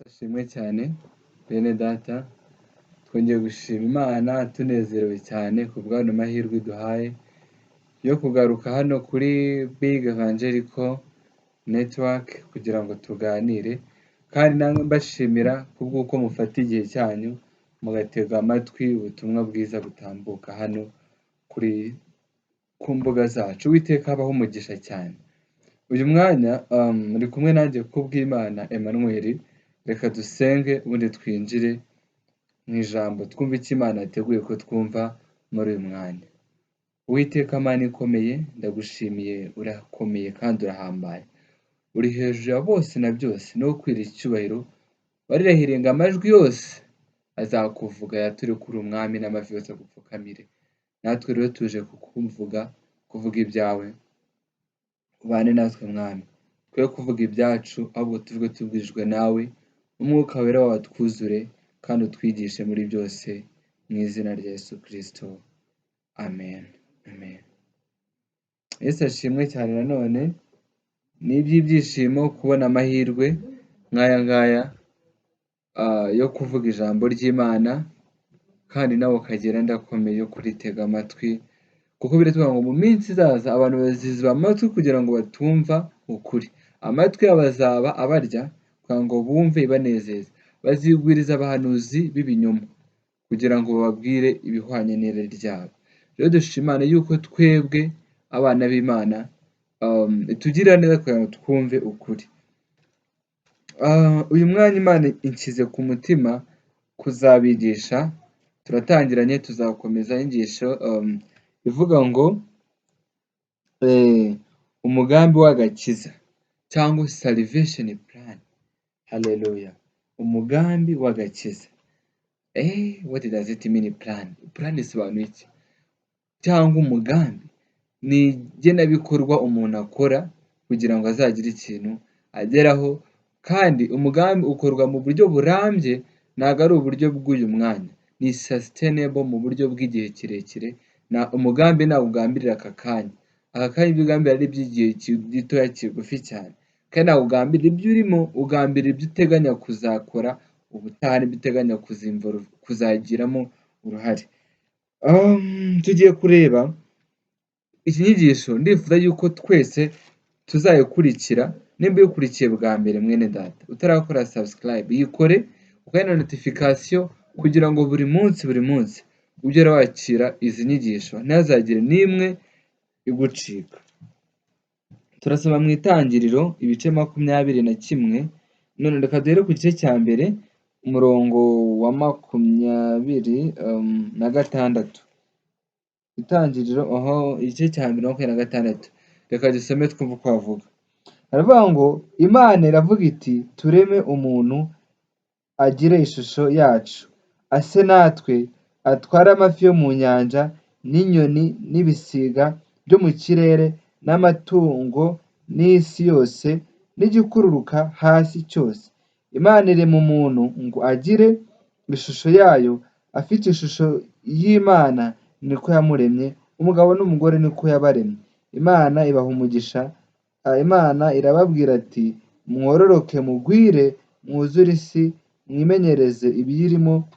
Ashimwe cyane bene data, twongeye gushima Imana tunezerewe cyane ku bw'ano mahirwe duhaye yo kugaruka hano kuri Big Evangelical Network kugira ngo tuganire, kandi namwe mbashimira kubw'uko mufata igihe cyanyu mugatega amatwi ubutumwa bwiza butambuka hano ku mbuga zacu. Uwiteka abaho umugisha cyane. Uyu mwanya muri kumwe nanjye KUBWIMANA Emmanuel. Reka dusenge ubundi twinjire mu ijambo twumve icyo Imana yateguye ko twumva muri uyu mwanya. Uwiteka Mana ikomeye, ndagushimiye, urakomeye kandi urahambaye. Uri hejuru ya bose na byose, no gukwiriye icyubahiro. Warirahiriye ngo amajwi yose azakuvuga yature kuri umwami, n'amavi yose agupfukamire. Natwe rero tuje kuvuga ibyawe. Ubane natwe mwami, twe kuvuga ibyacu, ahubwo tuvuge tubwirijwe nawe. Umwuka wera wawe twuzure kandi utwigishe muri byose, mu izina rya Yesu Kristo, amen. Amen. Yesu ashimwe cyane. Nanone ni iby'ibyishimo kubona amahirwe nk'aya ngaya yo kuvuga ijambo ry'Imana, kandi nawe ukagera ndakomeye yo kuritega amatwi, kuko biratubwira ngo mu minsi izaza abantu baziziba amatwi kugira ngo batumva ukuri. Amatwi yabo azaba abarya kugira ngo bumve ibanezeza. Bazigwiriza abahanuzi b'ibinyoma kugira ngo bababwire ibihwanye n'irari ryabo. Rero dushima Imana yuko twebwe abana b'Imana itugirira neza kugira ngo twumve ukuri. Uyu mwanya Imana inshyize ku mutima kuzabigisha. Turatangiranye, tuzakomeza inyigisho ivuga ngo umugambi w'agakiza cyangwa salvation plan. Haleluya. Umugambi w'agakiza. What does it mean plan? Plan isobanuye iki? Cyangwa umugambi ni igenabikorwa umuntu akora kugira ngo azagire ikintu ageraho, kandi umugambi ukorwa mu buryo burambye, ntabwo ari uburyo bw'uyu mwanya. Ni sustainable mu buryo bw'igihe kirekire. Umugambi ntabwo ugambirira aka kanya. Aka kanya ibyo ugambirira ari iby'igihe gitoya kigufi cyane, kandi ntabwo ugambirira ibyo urimo, ugambirira ibyo uteganya kuzakora ubutaha, ibyo uteganya kuzagiramo uruhare. Tugiye kureba iki nyigisho. Ndifuza yuko twese tuzayikurikira. Nimba uyikurikiye bwa mbere mwene data, utarakora subscribe, yikore ukabona notification kugira ngo buri munsi ujye wakira izi nyigisho, ntihazagire n'imwe igucika. Turasoma mu Itangiriro ibice 21. None reka duhere ku gice cya mbere, umurongo wa 26. Itangiriro igice cya mbere 26. Reka dusome twumve uko havuga. Haravuga ngo Imana iravuga iti, tureme umuntu agire ishusho yacu, ase natwe, atware amafi yo mu nyanja, n'inyoni, n'ibisiga byo mu kirere, n'amatungo, n'isi yose, n'igikururuka hasi cyose. Imana irema umuntu ngo agire ishusho yayo, afite ishusho y'Imana niko yamuremye, umugabo n'umugore niko yabaremye. Imana ibaha umugisha. Imana irababwira ati, mwororoke mugwire, mwuzure isi, mwimenyereze ibiyirimo,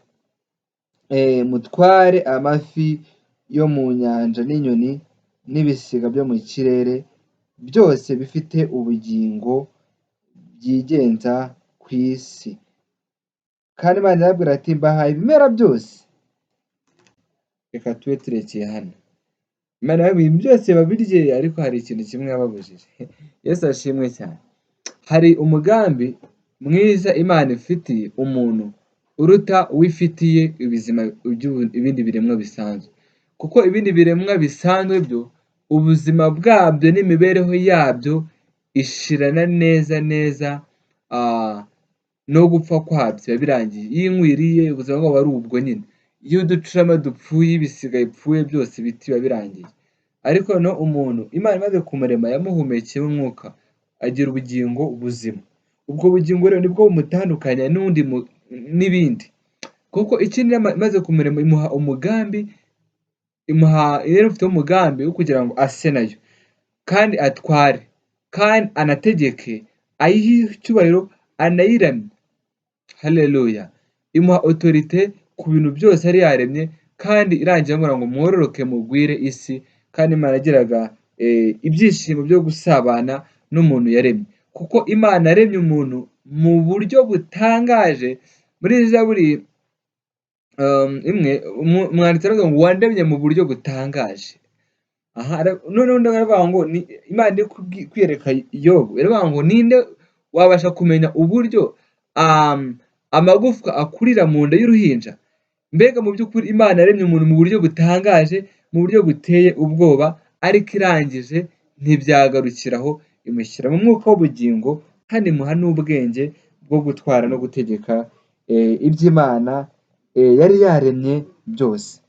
mutware amafi yo mu nyanja, n'inyoni, n'ibisiga byo mu kirere, byose bifite ubugingo byigenza ku isi. Kandi Imana irababwira ati, mbahaye ibimera byose. Reka tube turekeye hano. Imana ibintu byose babirye, ariko hari ikintu kimwe yababujije. Yesu ashimwe cyane. Hari umugambi mwiza Imana ifitiye umuntu uruta uwifitiye ibindi biremwa bisanzwe, kuko ibindi biremwa bisanzwe byo ubuzima bwabyo n'imibereho yabyo ishirana neza no gupfa kwabyo biba birangiye. Iyo inkwiriye ubuzima bwabo ari ubwo nyine. Iyo uducurama dupfuye, ibisigaye ipfuye, byose biti biba birangiye. Ariko no umuntu Imana imaze kumurema yamuhumekeye umwuka, agira ubugingo buzima. Ubwo bugingo rero nibwo bumutandukanya n'undi n'ibindi, kuko ikindi imaze kumurema imuha umugambi, ifite umugambi wo kugira ngo ase nayo, kandi atware, kandi anategeke, ayihe icyubahiro, anayiramye. haleluya, imuha autorite ku bintu byose yari yaremye, kandi irangira amubwira ngo mwororoke mugwire isi, kandi Imana yagiraga ibyishimo byo gusabana n'umuntu yaremye, kuko Imana yaremye umuntu mu buryo butangaje. Muri Zaburi imwe umwanditsi aravuga ngo wandemye mu buryo butangaje. Noneho baravuga ngo Imana iri kwiyereka Yobu, iravuga ngo ninde wabasha kumenya uburyo amagufwa akurira mu nda y'uruhinja? Mbega mu by'ukuri Imana yaremye umuntu mu buryo butangaje, mu buryo buteye ubwoba, ariko irangije ntibyagarukiraho, imushyira mu mwuka w'ubugingo, kandi imuha n'ubwenge bwo gutwara no gutegeka iby'Imana yari yaremye byose.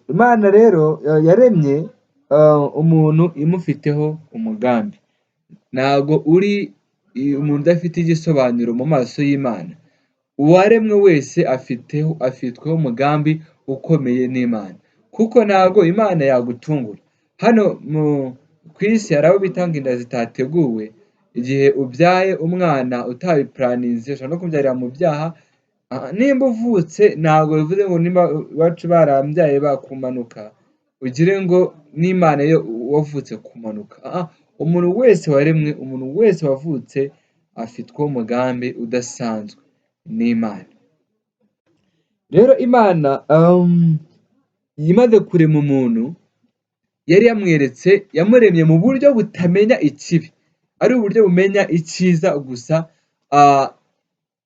Imana rero yaremye umuntu imufiteho umugambi. Ntabwo uri umuntu udafite igisobanuro mu maso y'Imana. Uwaremwe wese afitweho umugambi ukomeye n'Imana, kuko ntabwo Imana yagutungura. Hano ku isi hari abo bita ngo inda zitateguwe. Igihe ubyaye umwana utabipuraninze ushobora no kubyarira mu byaha. Nimba uvutse ntabwo bivuze ngo nimba iwacu barambyaye bakumanuka ugire ngo n'Imana yo wavutse kumanuka. Umuntu wese waremwe, umuntu wese wavutse afitweho umugambi udasanzwe n'Imana. Rero Imana imaze kurema umuntu, yari yamuremye mu buryo butamenya ikibi, ari uburyo bumenya icyiza gusa.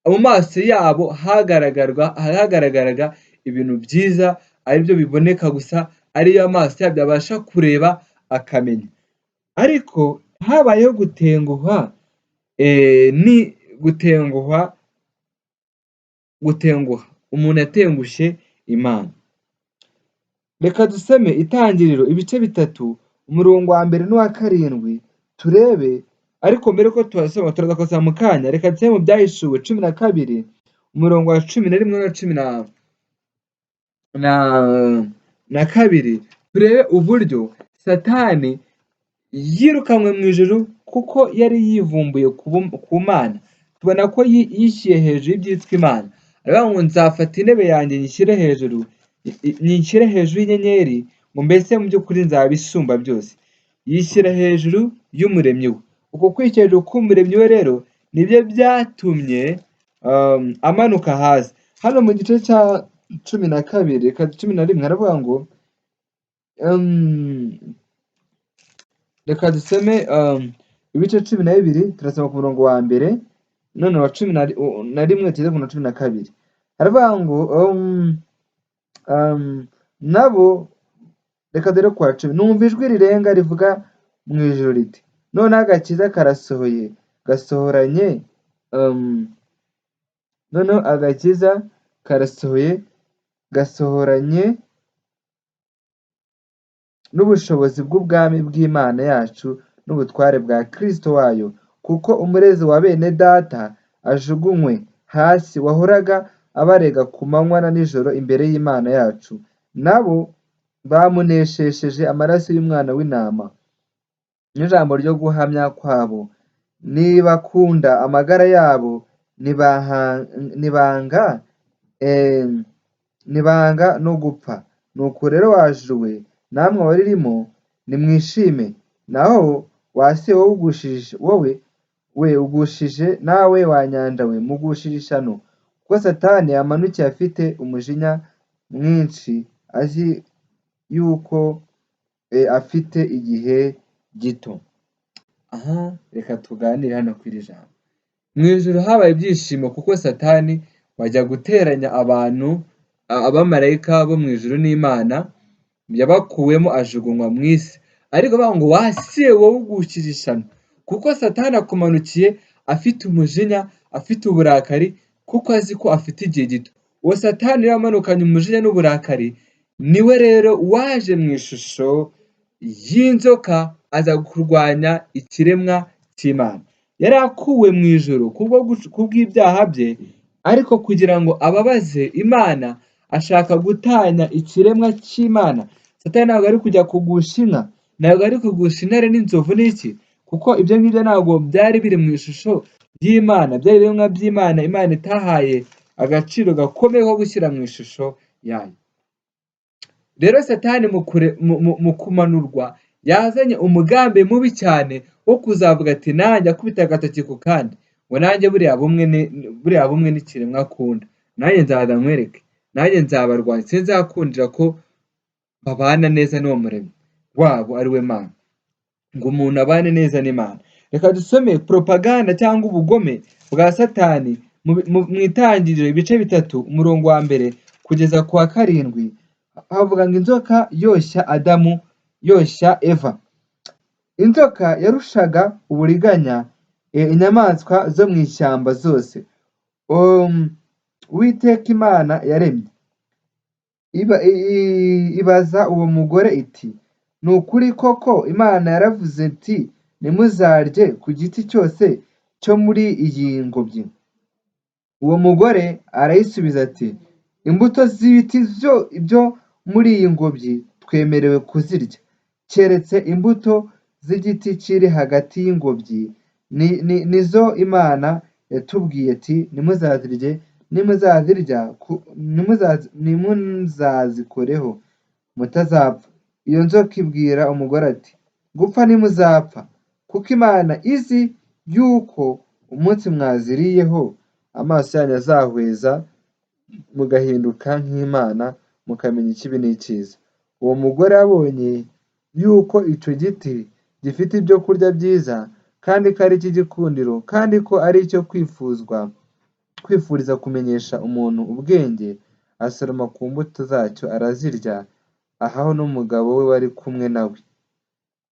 Mu maso yabo hagaragaraga ibintu byiza, aribyo biboneka gusa, ariyo amaso yabyo abasha kureba akamenya. Ariko habayeho gutenguha, umuntu yatengushye Imana. Reka dusome Itangiriro ibice 3 umurongo wa 1 n'uwa 7 turebe. Ariko mbere ko tuhasoma turaza kosa mu kanya, reka dusome mu Byahishuwe 12 umurongo wa 11 na 2 turebe uburyo Satani yirukanwe mu ijuru, kuko yari yivumbuye ku Mana. Tubona ko yishyire hejuru y'ibyitwa Imana. Aravuga ngo nzafata intebe yanjye nyishyire hejuru y'inyenyeri, ngo mbese mu by'ukuri nzaba isumba byose. Yishyira hejuru y'umuremyi we. Uko kwishyira hejuru k'umuremyi we rero nibyo byatumye amanuka hasi. Hano mu gice cya 12 reka 11 aravuga ngo reka dusome ibice 12 turasoma ku murongo wa 1 none wa 11 tugeze ku 12. Aravuga ngo nabo, reka dore kwa 10, numva ijwi rirenga rivuga mu ijuru riti, noneho agakiza karasohoye gasohoranye n'ubushobozi bw'ubwami bw'Imana yacu n'ubutware bwa Kristo wayo, kuko umurezi wa bene data ajugunywe hasi, wahoraga abarega ku manywa na nijoro imbere y'Imana yacu. Nabo bamuneshesheje amaraso y'umwana w'intama n'ijambo ryo guhamya kwabo. Nibakunda amagara yabo, nibanga no gupfa. Nuko rero wajuwe, namwe abaririmo nimwishime. Naho wasi wowe ugushije, nawe wa nyanja we mugushije ishano, kuko Satani yamanukiye afite umujinya mwinshi, azi yuko afite igihe gito. Reka tuganire hano kuri jambo. Mu ijuru habaye ibyishimo, kuko Satani wajya guteranya abantu, abamarayika bo mu ijuru n'Imana, yabakuwemo ajugunywa mu isi. Ariko bavuga ngo wasiye wowe ugushije ishano, kuko Satani akumanukiye afite umujinya, afite uburakari, kuko azi ko afite igihe gito. Uwo Satani rero amanukanye umujinya n'uburakari, niwe rero waje mu ishusho y'inzoka aza kurwanya ikiremwa cy'Imana. Yari akuwe mu ijuru kubw'ibyaha bye, ariko kugira ngo ababaze Imana, ashaka gutanya ikiremwa cy'Imana. Satani ntabwo ari kujya kugusha inka, ntabwo ari kugusha intare n'inzovu n'iki, kuko ibyo ngibyo ntabwo byari biri mu ishusho by'Imana, byari ibiremwa by'Imana Imana itahaye agaciro gakomeye ko gushyira mu ishusho yayo. Rero Satani mu kumanurwa yazanye umugambi mubi cyane wo kuzavuga ati nanjye akubita agatoki ku kandi ngo nanjye buriya bumwe n'ikiremwa akunda, nanjye nzaza nkwereke, nanjye nzabarwanya, sinzakundira ko babana neza n'uwo muremyi wabo ari we Mana, ngo umuntu abane neza n'Imana. Reka dusome propaganda cyangwa ubugome bwa Satani mu itangiriro ibice 3 umurongo wa mbere kugeza ku wa 7 havuga ngo inzoka yoshya Adamu yoshya Eva. Inzoka yarushaga uburiganya inyamaswa zo mu ishyamba zose Uwiteka Imana yaremye. Ibaza uwo mugore iti ni ukuri koko Imana yaravuze iti ntimuzarye ku giti cyose cyo muri iyi ngobyi? Uwo mugore arayisubiza ati imbuto z'ibiti byo muri iyi ngobyi twemerewe kuzirya, keretse imbuto z'igiti kiri hagati y'ingobyi nizo Imana yatubwiye ati ntimuzazirye, ntimuzazikoreho mutazapfa. Iyo nzoka ibwira umugore ati gupfa ntimuzapfa, kuko Imana izi yuko umunsi mwaziriyeho amaso yanyu azahweza mugahinduka nk'Imana mukamenya ikibi n'icyiza. Uwo mugore abonye yuko icyo giti gifite ibyo kurya byiza kandi ko ari icy'igikundiro kandi ko ari icyo kwifuriza kumenyesha umuntu ubwenge, asoroma ku mbuto zacyo arazirya, ahaho n'umugabo we wari kumwe nawe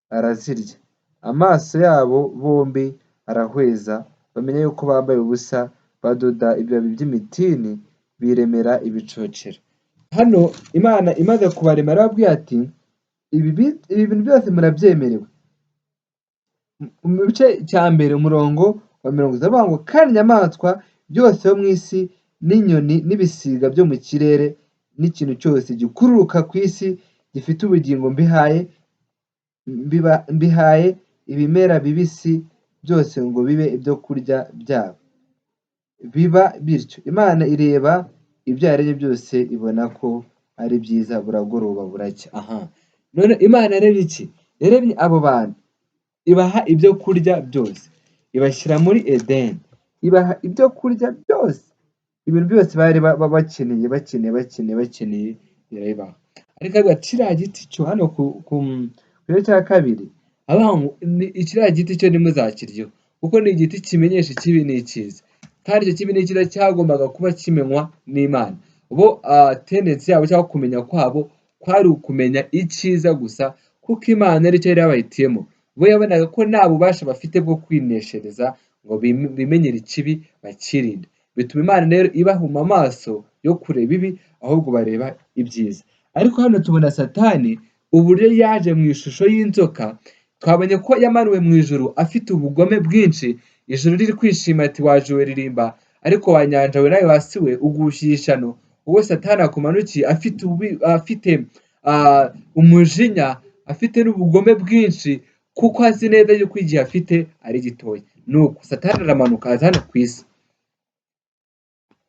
arazirya. Amaso yabo bombi arahweza, bamenya yuko bambaye ubusa, badoda ibibabi by'imitini biremera ibicocero. Hano Imana imaze kubarema arababwira ati ibi bintu byose murabyemerewe. Mu gice cya mbere umurongo wa 40 aravuga ngo kandi inyamaswa byose yo mu isi n'inyoni n'ibisiga byo mu kirere n'ikintu cyose gikururuka ku isi gifite ubugingo mbihaye ibimera bibisi byose ngo bibe ibyo kurya byabo. Biba bityo. Imana ireba ibyo yaremye byose ibona ko ari byiza, buragoroba buracya. None Imana yaremye iki? Yaremye abo bantu ibaha ibyo kurya byose, ibashyira muri Edeni, ibaha ibyo kurya byose, ibintu byose bari bakeneye irabibaha. Ariko kiriya giti cyo hano ku gice cya 2 kiriya giti cyo ntimuzakiryeho kuko ni igiti kimenyesha ikibi n'icyiza, kandi icyo kibi n'icyiza cyagombaga kuba kimenywa n'Imana. Bo tendency yabo cyangwa kumenya kwabo kwari ukumenya icyiza gusa, kuko Imana aricyo yari yabahitiyemo. Bo yabonaga ko nta bubasha bafite bwo kwineshereza ngo bimenyere ikibi bakirinde. Bituma Imana rero ibahuma amaso yo kureba ibi, ahubwo bareba ibyiza. Ariko hano tubona Satani uburyo yaje mu ishusho y'inzoka. Twabonye ko yamanuwe mu ijuru afite ubugome bwinshi, ijuru riri kwishima ati waje we ririmba, ariko wa nyanja we nawe hasi we ugushye ishyano. Uwo Satani akumanukiye afite umujinya, afite n'ubugome bwinshi, kuko azi neza yuko igihe afite ari gitoya. Nuko Satani aramanuka aza hano ku isi,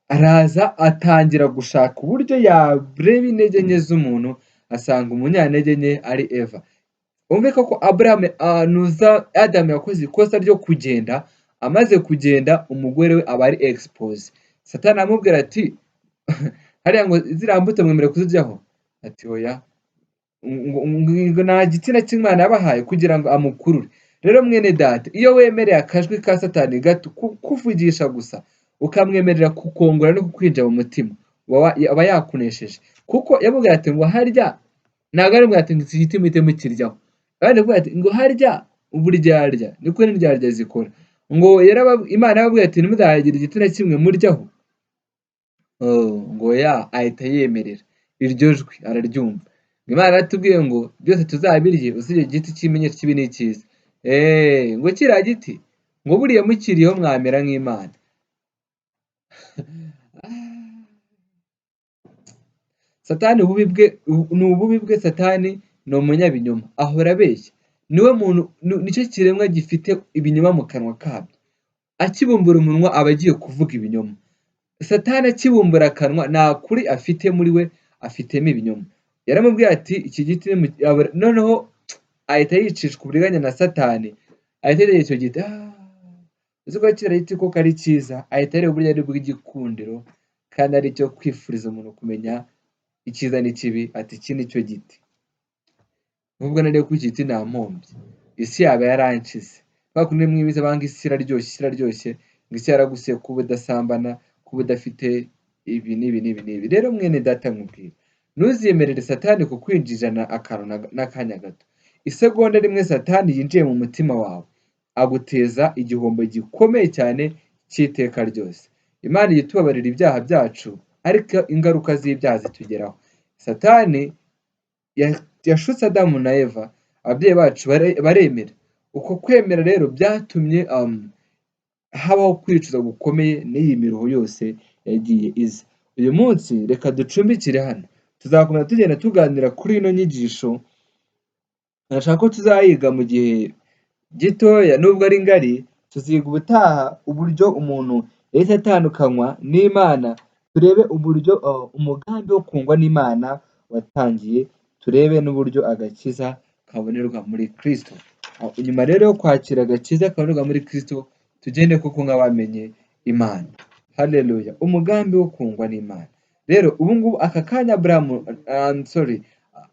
araza atangira gushaka uburyo yareba intege nke z'umuntu, asanga umunyantege nke ari Eva. Umve ko Adamu yakoze ikosa ryo kugenda, amaze kugenda umugore we aba ari expose. Satani aramubwira ati hariya ngo ziriya mbuto mwemerewe kuziryaho? Ati oya, ngo nta gitsina cy'Imana yabahaye kugira ngo amukurure. Rero mwene data, iyo wemereye akajwi ka Satani gato kuvugisha gusa, ukamwemerera kukongora no kukwinjira mu mutima, aba yakunesheje. Kuko yamubwira ati ngo harya, ntabwo ari ati ngo iki giti muhite mukiryaho, kandi avuga ati ngo harya uburyarya niko n'indyarya zikora. Ngo Imana yababwiye ati ntimuzagire igiti na kimwe muryaho. Ngo ahita yemerera iryo jwi, araryumva. Imana yaratubwiye ngo byose tuzabirye usibye igiti cy'ikimenyetso kibi n'icyiza. Ngo kiriya giti ngo buriya mukiriyeho mwamera nk'Imana. Satani ni ububi bwe. Satani ni umunyabinyoma, ahora abeshya. Niwe muntu, nicyo kiremwa gifite ibinyoma mu kanwa kabyo. akibumbura umunwa aba agiye kuvuga ibinyoma. Satani akibumbura akanwa nta kuri afite muri we, afitemo ibinyoma. Yaramubwiye ati iki giti noneho ahita yicishwa uburiganya na Satani, ahita areba icyo giti, uzi ko kiriya giti koko ari cyiza, ahita areba uburyo ari bw'igikundiro kandi ari cyo kwifuriza umuntu kumenya icyiza n'ikibi, ati iki ni cyo giti. Nubwo nariye kuri iki giti nampombye, isi yaba yarankize. Kwa kundi mwimize banga isi iraryoshye, ngo isi yaragusiye kuba udasambana, kuba udafite ibi n'ibi n'ibi n'ibi. Rero mwene data nkubwira, ntuziyemerere Satani kukwinjizana akantu n'akanya gato. Isegonda rimwe Satani yinjiye mu mutima wawe, aguteza igihombo gikomeye cyane cy'iteka ryose. Imana ijya itubabarira ibyaha byacu, ariko ingaruka z'ibyaha zitugeraho. Satani yashutse Adamu na Eva, ababyeyi bacu baremera. Uko kwemera rero byatumye habaho kwicuza gukomeye n'iyi miruho yose yagiye iza. Uyu munsi reka ducumbikire hano, tuzakomeza tugenda tuganira kuri ino nyigisho. Ndashaka ko tuzayiga mu gihe gitoya nubwo ari ngari. Tuziga ubutaha uburyo umuntu yahise atandukanywa n'Imana, turebe uburyo umugambi wo kungwa n'Imana watangiye, turebe n'uburyo agakiza kabonerwa muri Kristo. Inyuma rero yo kwakira agakiza kabonerwa muri Kristo, tugende kuko nk'abamenye Imana. Haleluya! Umugambi wo kungwa n'Imana. Rero ubu ngubu aka kanya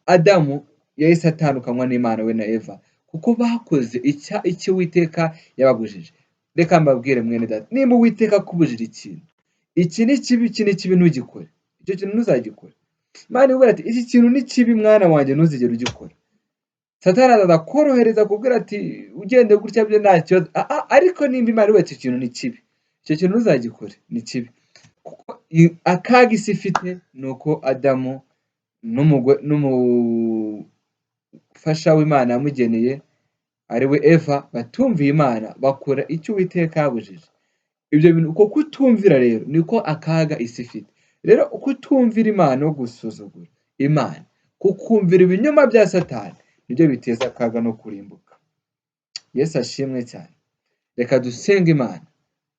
Adamu yahise atandukanywa n'Imana, we na Eva, kuko bakoze icyo Uwiteka yababujije. Reka mbabwire mwene data, nimba Uwiteka akubujije ikintu, iki ni kibi, iki ni kibi, ntugikore. Icyo kintu ntuzagikore. Imana ivuga ati iki kintu ni kibi mwana wanjye, ntuzigere ugikora. Satani azaza korohereza kubwira ati ugende gutya byo nta kibazo. Ariko nimba Imana ivuga ati iki kintu ni kibi, icyo kintu ntuzagikore, ni kibi. Kuko akaga isi ifite ni uko Adamu n'umufasha w'Imana yamugeneye ari we Eva batumviye Imana, bakora icyo Uwiteka yabujije. Ibyo bintu uko kutumvira rero niko akaga isi ifite. Rero uko utumvira Imana no gusuzugura Imana, kukumvira ibinyoma bya Satani, nibyo biteza akaga no kurimbuka. Yesu ashimwe cyane. Reka dusenge Imana,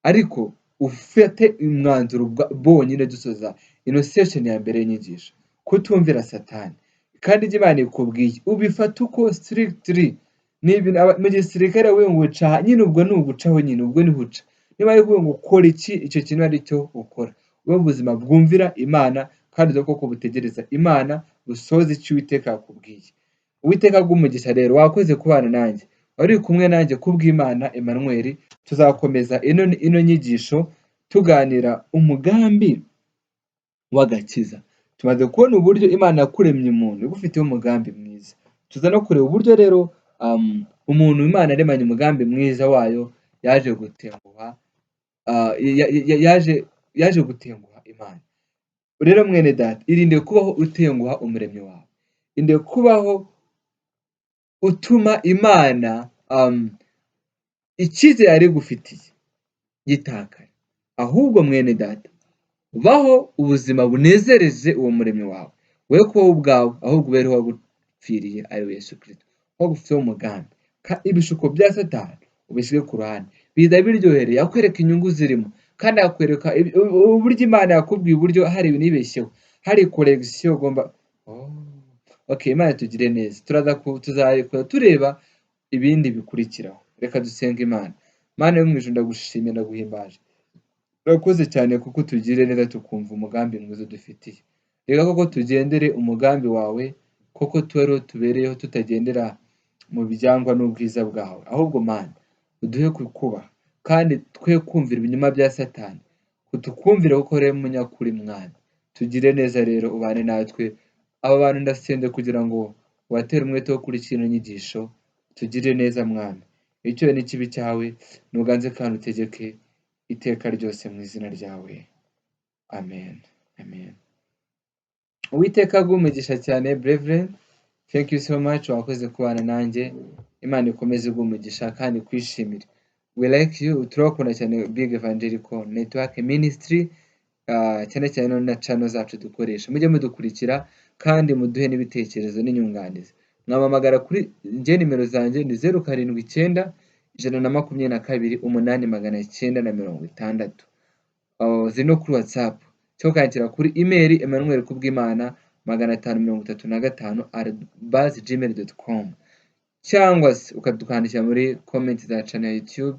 ariko ufate umwanzuro bonyine dusoza ino session ya mbere y'inyigisho, kutumvira Satani. Kandi ibyo Imana ikubwiye ubifata uko strictly. Mu gisirikare we ngo uca nyine, ubwo ni ugucaho nyine, ubwo ni huca. Niba ari ngo ukora iki, icyo kintu ari cyo ukora. Ube ubuzima bwumvira Imana, kandi uzi ko butegereza Imana busoze icyo Uwiteka yakubwiye. Uwiteka bw'umugisha rero, wakoze kubana nanjye, wari kumwe nanjye kubw'Imana Emmanuel. Tuzakomeza ino nyigisho tuganira umugambi w'agakiza. Tumaze kubona uburyo Imana yakuremye umuntu igufiteho umugambi mwiza. Tuza no kureba uburyo rero umuntu Imana yaremanye umugambi mwiza wayo yaje gutenguha, yaje gutenguha Imana. Rero mwene data, irinde kubaho utenguha umuremyi wawe, irinde kubaho utuma Imana icyizere yari igufitiye gitakara. Ahubwo mwene data, baho ubuzima bunezereje uwo muremyi wawe, we kubaho ubwawe, ahubwo ubereho wagupfiriye ari we Yesu Kristo, wagufiteho umugambi. Ibishuko bya Satani ubishyire ku ruhande, biza biryohereye, akwereka inyungu zirimo, kandi akwereka uburyo Imana yakubwiye uburyo hari ibintu yibeshyeho, hari koregisiyo ugomba. Imana tugire neza. Tuzayikora tureba ibindi bikurikiraho. Reka dusenge Imana. Mana yo mu ijuru, ndagushimira, ndaguhimbaje. Urakoze cyane kuko utugire neza tukumva umugambi mwiza dufitiye. Reka koko tugendere umugambi wawe, koko tubereyeho, tutagendera mu byangwa n'ubwiza bwawe. Ahubwo Mana, uduhe kukubaha, kandi twe kumvira ibinyoma bya Satani, tukumvire kuko rero umunyakuri Mwana. Tugire neza rero, ubane natwe. Aba bantu ndasenze kugira ngo watere umwete wo kuri kino nyigisho. Tugire neza Mwami, icyo n'ikibi cyawe nuganze kandi utegeke iteka ryose mu izina ryawe. Amen. Amen. Uwiteka agumugisha cyane brethren. Thank you so much, wakoze kubana nanjye. Imana ikomeze igumugisha kandi kwishimira. We like you. Turakunda cyane Big Evangelical Network Ministry, cyane cyane na channel zacu dukoresha. Mujye mudukurikira kandi muduhe n'ibitekerezo n'inyunganizi. Mwamamagara kuri nimero zanjye ni 079 122 860. Ziri no kuri WhatsApp cyangwa ukandikira kuri email Emmanuel kubwimana 535@gmail.com cyangwa se ukadukandikira muri comment zacu na YouTube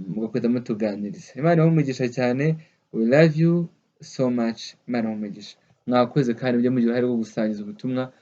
mugakomeza mutuganiriza. Imana ibahe umugisha cyane. We love you so much. Imana ibahe umugisha. Mwakoze kandi mujye mugira uruhare rwo gusangiza ubutumwa